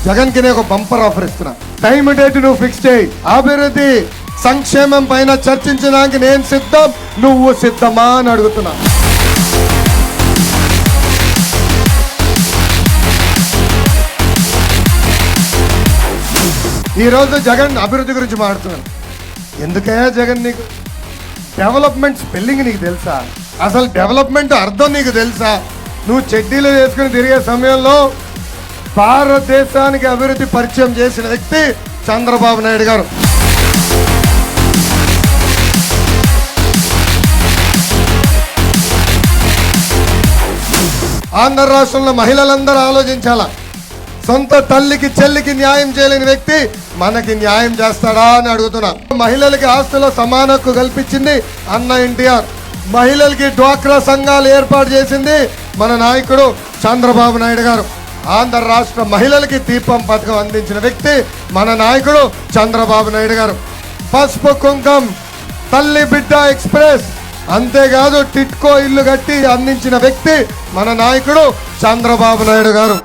జగన్ కి నేను ఒక బంపర్ ఆఫర్ ఇస్తున్నా. టైం డేట్ నువ్వు ఫిక్స్ చేయి. అభివృద్ధి సంక్షేమం పైన చర్చించడానికి నేను సిద్ధం, నువ్వు సిద్ధమా అని అడుగుతున్నా. ఈరోజు జగన్ అభివృద్ధి గురించి మాట్లాడుతున్నాను. ఎందుకే జగన్, నీకు డెవలప్మెంట్ స్పెల్లింగ్ నీకు తెలుసా? అసలు డెవలప్మెంట్ అర్థం నీకు తెలుసా? నువ్వు చెడ్డీలు వేసుకుని తిరిగే సమయంలో భారతదేశానికి అభివృద్ధి పరిచయం చేసిన వ్యక్తి చంద్రబాబు నాయుడు గారు. ఆంధ్ర రాష్ట్రంలో మహిళలందరూ ఆలోచించాలా. సొంత తల్లికి చెల్లికి న్యాయం చేయలేని వ్యక్తి మనకి న్యాయం చేస్తాడా అని అడుగుతున్నా. మహిళలకి ఆస్తుల సమాన హక్కు కల్పించింది అన్న ఎన్టీఆర్. మహిళలకి డ్వాక్రా సంఘాలు ఏర్పాటు చేసింది మన నాయకుడు చంద్రబాబు నాయుడు గారు. ఆంధ్ర రాష్ట్ర మహిళలకి దీపం పథకం అందించిన వ్యక్తి మన నాయకుడు చంద్రబాబు నాయుడు గారు. పసుపు కుంకం, తల్లి బిడ్డ ఎక్స్ప్రెస్, అంతేకాదు టిట్కో ఇల్లు కట్టి అందించిన వ్యక్తి మన నాయకుడు చంద్రబాబు నాయుడు గారు.